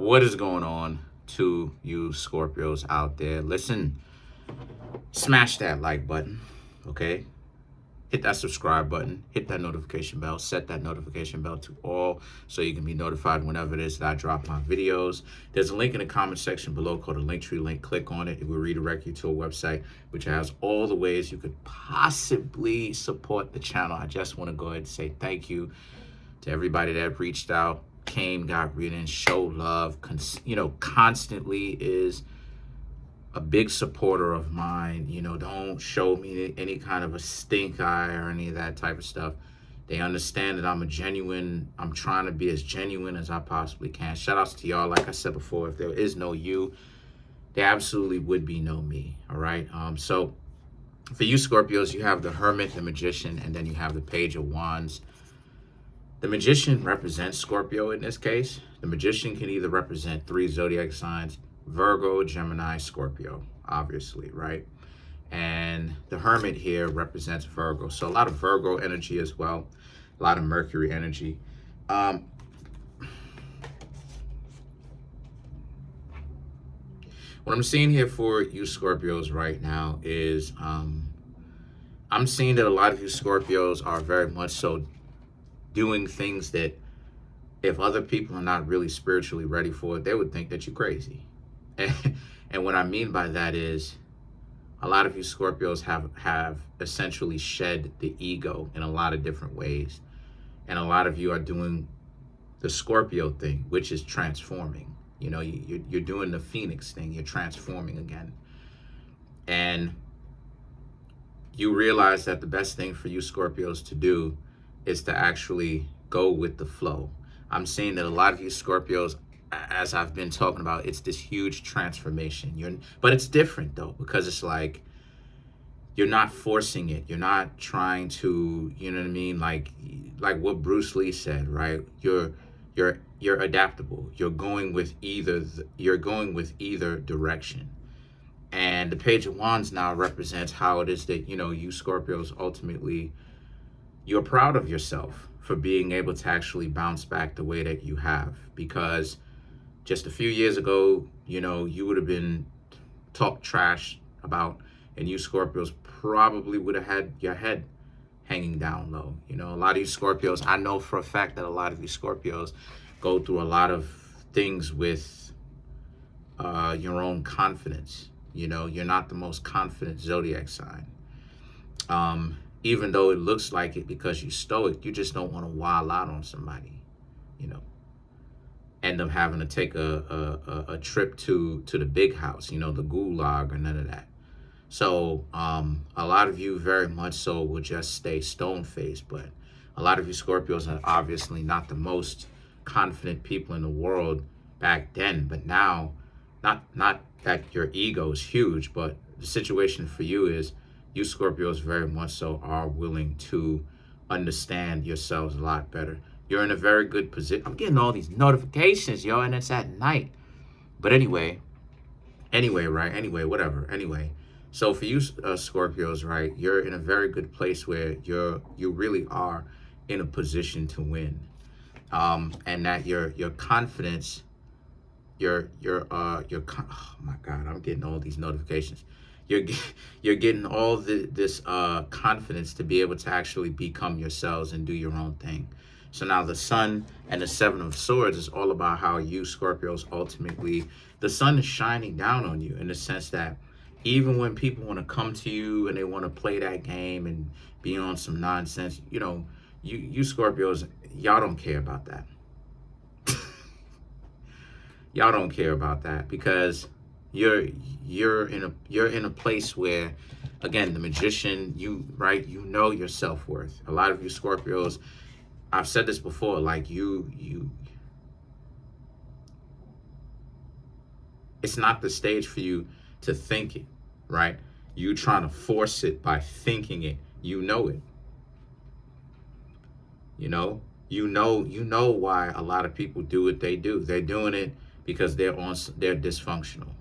What is going on to you Scorpios out there? Listen, smash that like button, okay? Hit that subscribe button, hit that notification bell, set that notification bell to all so you can be notified whenever it is that I drop my videos. There's a link in the comment section below called a Linktree link. Click on it. It will redirect you to a website which has all the ways you could possibly support the channel. I just want to go ahead and say thank you to everybody that reached out, came, got reading, showed love, constantly is a big supporter of mine. Don't show me any kind of a stink eye or any of that type of stuff. They understand that I'm trying to be as genuine as I possibly can. Shout outs to y'all. Like I said before, if there is no you, there absolutely would be no me. All right. So for you Scorpios, you have the Hermit, the Magician, and then you have the Page of Wands. The Magician represents Scorpio in this case. The Magician can either represent 3 zodiac signs: Virgo, Gemini, Scorpio, obviously, right? And the Hermit here represents Virgo. So a lot of Virgo energy as well, a lot of Mercury energy. What I'm seeing here for you Scorpios right now is I'm seeing that a lot of you Scorpios are very much so doing things that if other people are not really spiritually ready for it, they would think that you're crazy. And what I mean by that is a lot of you Scorpios have essentially shed the ego in a lot of different ways. And a lot of you are doing the Scorpio thing, which is transforming. You're doing the Phoenix thing. You're transforming again. And you realize that the best thing for you Scorpios to do is to actually go with the flow. I'm seeing that a lot of you Scorpios, as I've been talking about, it's this huge transformation. But it's different though, because it's like you're not forcing it. You're not trying to, you know what I mean? Like what Bruce Lee said, right? You're adaptable. You're going with either direction. And the Page of Wands now represents how it is that, you Scorpios ultimately, you're proud of yourself for being able to actually bounce back the way that you have. Because just a few years ago, you would have been talked trash about, and you Scorpios probably would have had your head hanging down low. A lot of you Scorpios, I know for a fact that a lot of you Scorpios go through a lot of things with your own confidence. You're not the most confident zodiac sign. Even though it looks like it because you're stoic, you just don't want to wild out on somebody, end up having to take a trip to the big house, the gulag or none of that. So a lot of you very much so will just stay stone-faced, but a lot of you Scorpios are obviously not the most confident people in the world back then, but now, not that your ego is huge, but the situation for you is you Scorpios very much so are willing to understand yourselves a lot better. You're in a very good position. I'm getting all these notifications, yo, and it's at night. But anyway, whatever. Anyway, so for you Scorpios, right, you're in a very good place where you really are in a position to win. And that your confidence, oh my God, I'm getting all these notifications. You're getting all this confidence to be able to actually become yourselves and do your own thing. So now the Sun and the 7 of Swords is all about how you Scorpios ultimately, the sun is shining down on you in the sense that even when people want to come to you and they want to play that game and be on some nonsense, you Scorpios, y'all don't care about that. Y'all don't care about that because you're in a place where, again, the Magician, you know your self-worth. A lot of you Scorpios, I've said this before, like it's not the stage for you to think it, right? You trying to force it by thinking it. You know it. You know why a lot of people do what they do. They're doing it because they're dysfunctional.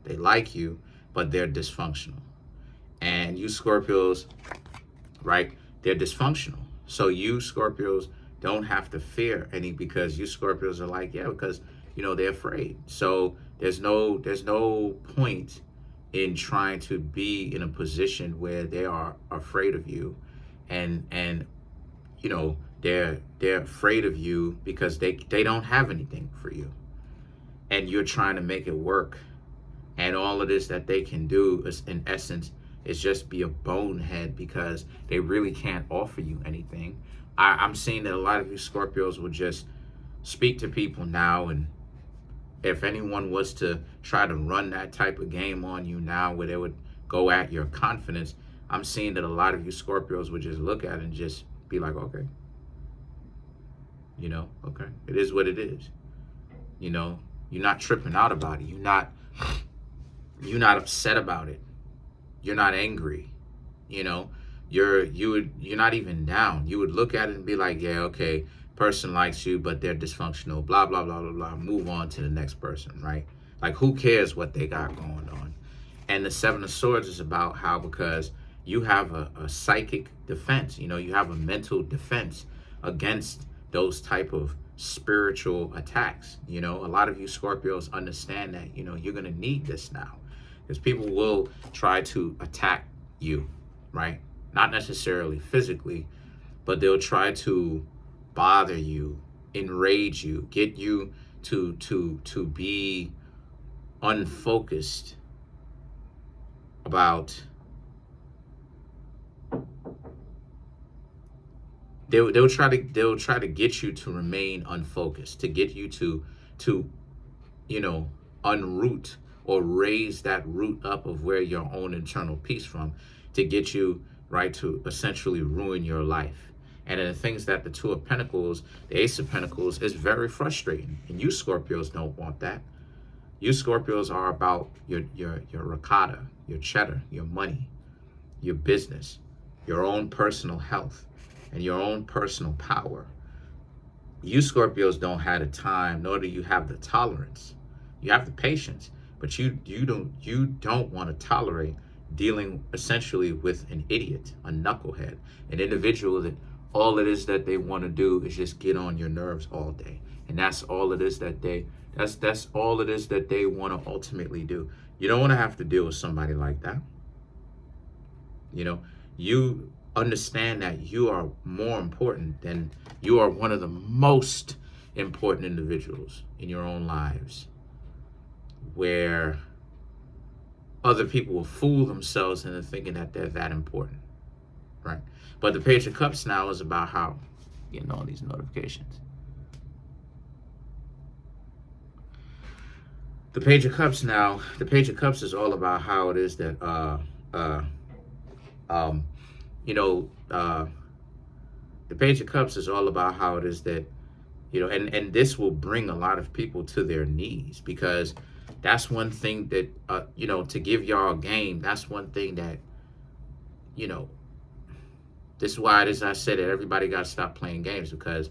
They like you, but they're dysfunctional. And you Scorpios, right? They're dysfunctional. So you Scorpios don't have to fear any, because you Scorpios are like, yeah, because you know, they're afraid. So there's no point in trying to be in a position where they are afraid of you, and you know, they're afraid of you because they don't have anything for you, and you're trying to make it work, and all of this that they can do is, in essence, is just be a bonehead because they really can't offer you anything. I'm seeing that a lot of you Scorpios will just speak to people now, and if anyone was to try to run that type of game on you now where they would go at your confidence, I'm seeing that a lot of you Scorpios would just look at it and just be like, okay, you know, okay, it is what it is. You know, you're not tripping out about it. You're not upset about it. You're not angry. You know, you're not even down. You would look at it and be like, yeah, okay, person likes you, but they're dysfunctional, blah, blah, blah, blah, blah. Move on to the next person, right? Like, who cares what they got going on? And the Seven of Swords is about how, because you have a psychic defense, you know, you have a mental defense against those type of spiritual attacks. You know, a lot of you Scorpios understand that, you know, you're going to need this now, because people will try to attack you, right? Not necessarily physically, but they'll try to bother you, enrage you, get you to be unfocused about. They'll try to get you to remain unfocused, to get you to you know, unroot or raise that root up of where your own internal peace from, to get you right to essentially ruin your life. And the things that the Two of Pentacles, the Ace of Pentacles, is very frustrating. And you Scorpios don't want that. You Scorpios are about your ricotta, your cheddar, your money, your business, your own personal health, and your own personal power. You Scorpios don't have the time, nor do you have the tolerance. You have the patience, but you don't want to tolerate dealing essentially with an idiot, a knucklehead, an individual that all it is that they want to do is just get on your nerves all day. And that's all it is that that's all it is that they want to ultimately do. You don't want to have to deal with somebody like that. You know, you understand that you are more important than, you are one of the most important individuals in your own lives, where other people will fool themselves into thinking that they're that important, right? But the Page of Cups now is about how, getting all these notifications. The Page of Cups now, the Page of Cups is all about how it is that, you know, the Page of Cups is all about how it is that, you know, and this will bring a lot of people to their knees, because that's one thing that, you know, to give y'all a game, that's one thing that, you know, this is why it is I said that everybody got to stop playing games, because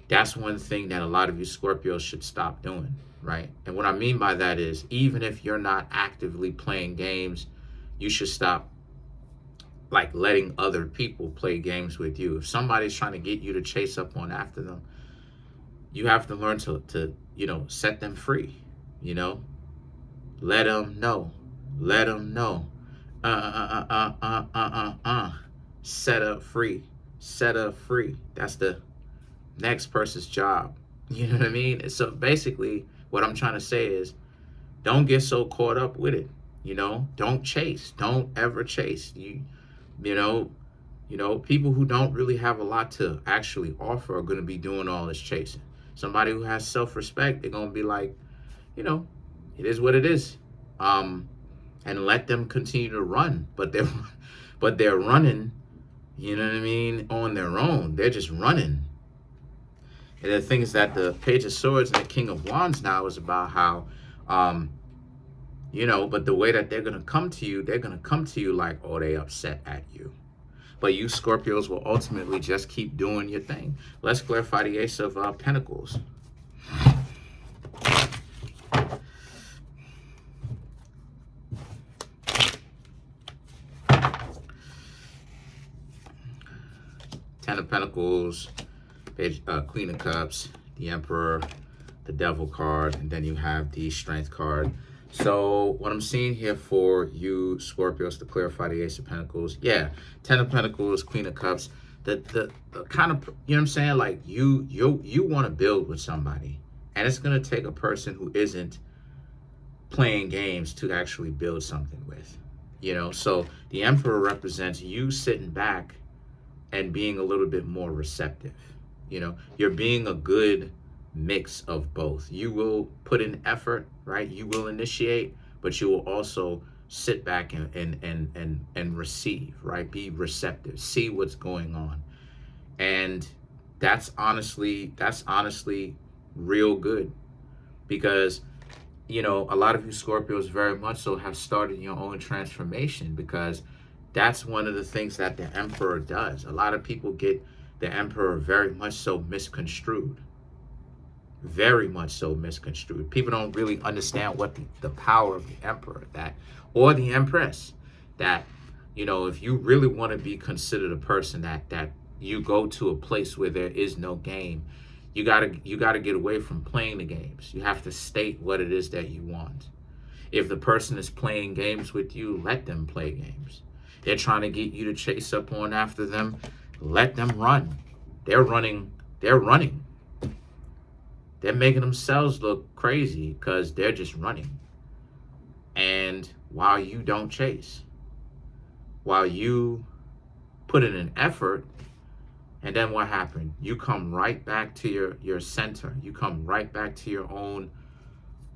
that's one thing that a lot of you Scorpios should stop doing, right? And what I mean by that is, even if you're not actively playing games, you should stop like letting other people play games with you. If somebody's trying to get you to chase up on after them, you have to learn to you know, set them free, you know? Let them know. Let them know. Set up free. Set up free. That's the next person's job. You know what I mean? So basically, what I'm trying to say is, don't get so caught up with it. You know, don't chase. Don't ever chase. You know, people who don't really have a lot to actually offer are going to be doing all this chasing. Somebody who has self-respect, they're going to be like, you know, it is what it is. And let them continue to run. But they're running, you know what I mean, on their own. They're just running. And the thing is that the Page of Swords and the King of Wands now is about how, you know, but the way that they're going to come to you, they're going to come to you like, oh, they upset at you. But you Scorpios will ultimately just keep doing your thing. Let's clarify the Ace of Pentacles. Ten of Pentacles, Queen of Cups, the Emperor, the Devil card, and then you have the Strength card. So what I'm seeing here for you Scorpios, to clarify the Ace of Pentacles, yeah, Ten of Pentacles, Queen of Cups, the kind of, you know what I'm saying, like you want to build with somebody, and it's going to take a person who isn't playing games to actually build something with, you know. So the Emperor represents you sitting back and being a little bit more receptive. You know, you're being a good mix of both. You will put in effort, right? You will initiate, but you will also sit back and receive, right? Be receptive, see what's going on. And that's honestly real good, because, you know, a lot of you Scorpios very much so have started your own transformation, because that's one of the things that the Emperor does. A lot of people get the Emperor very much so misconstrued. Very much so misconstrued. People don't really understand what the power of the Emperor, that, or the Empress, that, you know, if you really want to be considered a person that you go to a place where there is no game, you gotta get away from playing the games. You have to state what it is that you want. If the person is playing games with you, let them play games. They're trying to get you to chase up on after them, let them run. They're running. They're making themselves look crazy because they're just running. And while you don't chase, while you put in an effort, and then what happened? You come right back to your center. You come right back to your own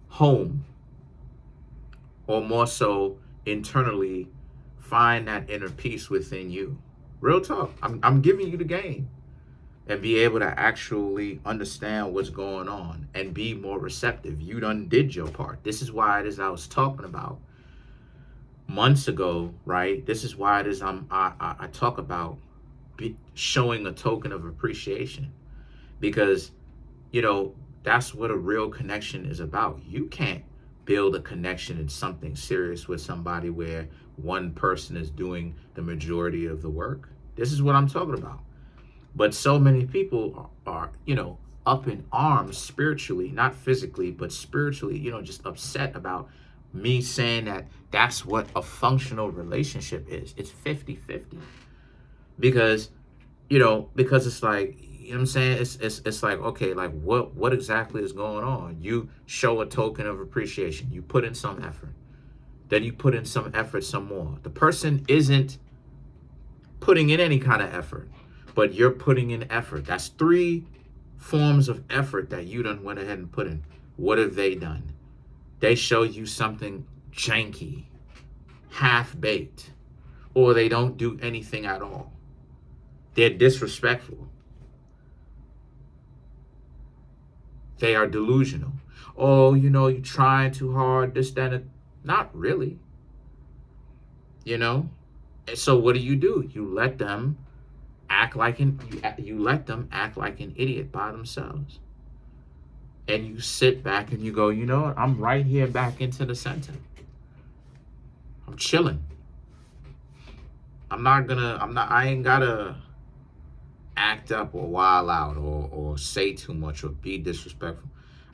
home, or more so internally, find that inner peace within you. Real talk. I'm giving you the game. And be able to actually understand what's going on and be more receptive. You done did your part. This is why it is I was talking about months ago, right? This is why it is I talk about showing a token of appreciation, because, you know, that's what a real connection is about. You can't build a connection in something serious with somebody where one person is doing the majority of the work. This is what I'm talking about. But so many people are, you know, up in arms spiritually, not physically, but spiritually, you know, just upset about me saying that that's what a functional relationship is. It's 50-50. Because, you know, because it's like, you know what I'm saying? It's like, okay, like what exactly is going on? You show a token of appreciation. You put in some effort. Then you put in some effort some more. The person isn't putting in any kind of effort, but you're putting in effort. That's 3 forms of effort that you done went ahead and put in. What have they done? They show you something janky, half-baked, or they don't do anything at all. They're disrespectful. They are delusional. Oh, you know, you're trying too hard, this, that, and not really. You know? And so what do? You let them act like you let them act like an idiot by themselves. And you sit back and you go, you know what? I'm right here back into the center. I'm chilling. I ain't gotta act up or wild out or say too much or be disrespectful.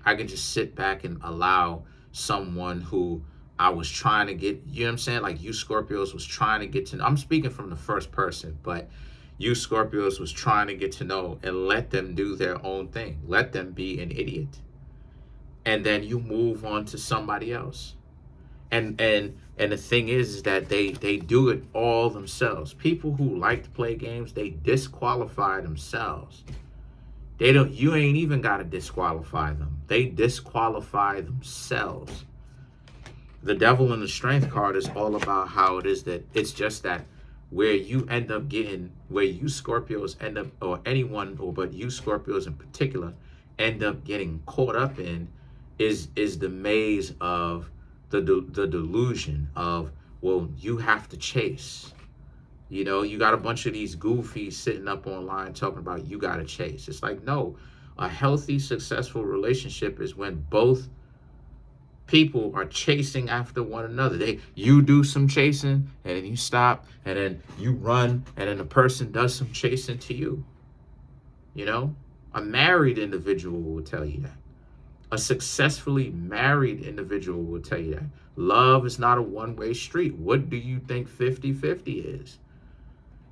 I can just sit back and allow someone who I was trying to get, you know what I'm saying? Like you Scorpios was trying to get to know. I'm speaking from the first person, but you Scorpios was trying to get to know, and let them do their own thing. Let them be an idiot. And then you move on to somebody else. And the thing is that they do it all themselves. People who like to play games, they disqualify themselves. You ain't even got to disqualify them. They disqualify themselves. The Devil and the Strength card is all about how it is that it's just that where you end up getting, where you Scorpios end up, or anyone, but you Scorpios in particular, end up getting caught up in is the maze of the delusion of, well, you have to chase. You know, you got a bunch of these goofies sitting up online talking about you got to chase. It's like, no, a healthy, successful relationship is when both people are chasing after one another. You do some chasing, and then you stop, and then you run, and then the person does some chasing to you. You know, a married individual will tell you that. A successfully married individual will tell you that. Love is not a one-way street. What do you think 50-50 is?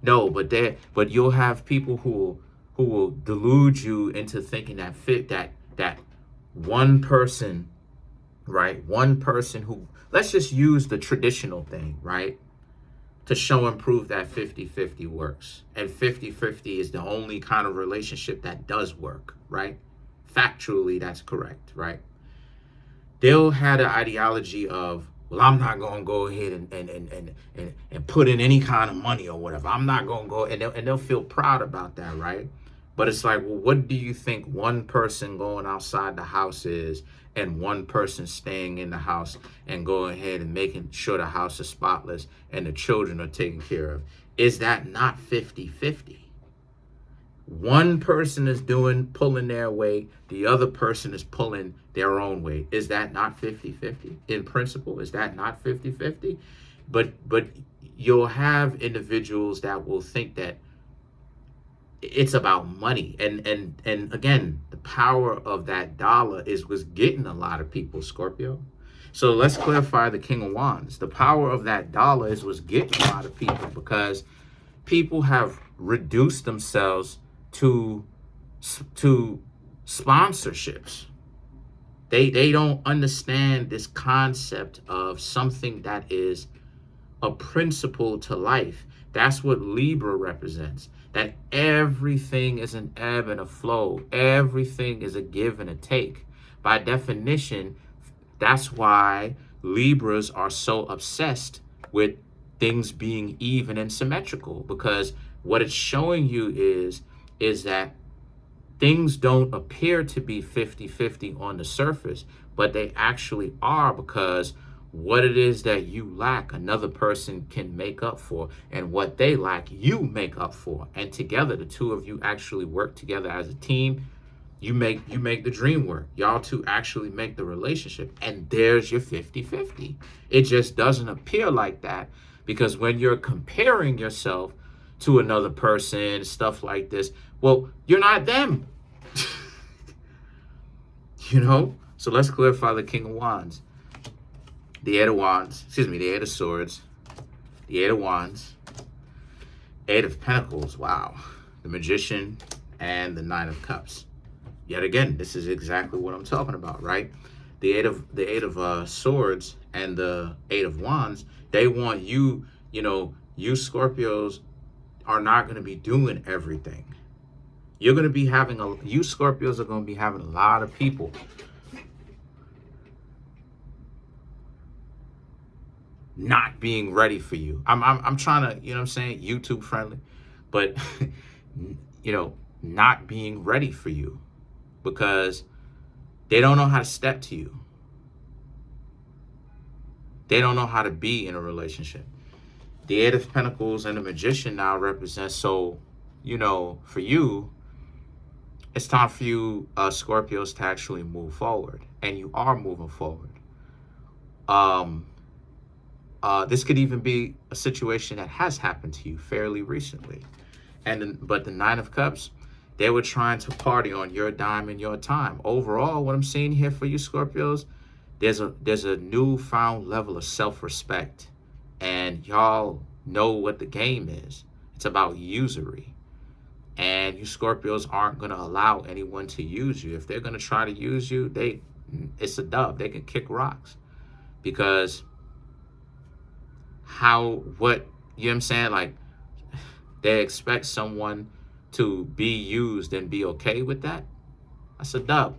No, but you'll have people who will delude you into thinking that one person, right? One person who, let's just use the traditional thing, right? To show and prove that 50-50 works. And 50-50 is the only kind of relationship that does work, right? Factually, that's correct, right? They'll have the ideology of, well, I'm not going to go ahead and put in any kind of money or whatever. I'm not going to go, and they'll feel proud about that, right? But it's like, well, what do you think one person going outside the house is and one person staying in the house and going ahead and making sure the house is spotless and the children are taken care of? Is that not 50-50? One person is pulling their weight, the other person is pulling their own weight. Is that not 50-50? In principle, is that not 50-50? But you'll have individuals that will think that it's about money. And again, the power of that dollar was getting a lot of people, Scorpio. So let's clarify the King of Wands. The power of that dollar was getting a lot of people because people have reduced themselves to sponsorships. They don't understand this concept of something that is a principle to life. That's what Libra represents. That everything is an ebb and a flow. Everything is a give and a take. By definition, that's why Libras are so obsessed with things being even and symmetrical, because what it's showing you is that things don't appear to be 50-50 on the surface, but they actually are, because what it is that you lack, another person can make up for, and what they lack, you make up for. And together, the two of you actually work together as a team. You make the dream work. Y'all two actually make the relationship, and there's your 50-50. It just doesn't appear like that, because when you're comparing yourself to another person, stuff like this, well, you're not them. You know? So let's clarify the King of Wands. The Eight of Wands, the Eight of Swords, the Eight of Wands, Eight of Pentacles, wow, the Magician, and the Nine of Cups. Yet again, this is exactly what I'm talking about, right? The Eight of Swords and the Eight of Wands, they want you, you Scorpios are not going to be doing everything. You're going to be having you Scorpios are going to be having a lot of people not being ready for you. I'm trying to, YouTube friendly, but not being ready for you because they don't know how to step to you. They don't know how to be in a relationship. The Eight of Pentacles and the Magician now represent, so, for you, it's time for you, Scorpios, to actually move forward. And you are moving forward. This could even be a situation that has happened to you fairly recently. But the Nine of Cups, they were trying to party on your dime and your time. Overall, what I'm seeing here for you, Scorpios, there's a newfound level of self-respect. And y'all know what the game is. It's about usury. And you Scorpios aren't going to allow anyone to use you. If they're going to try to use you, it's a dub. They can kick rocks. Because like, they expect someone to be used and be okay with that. That's a dub.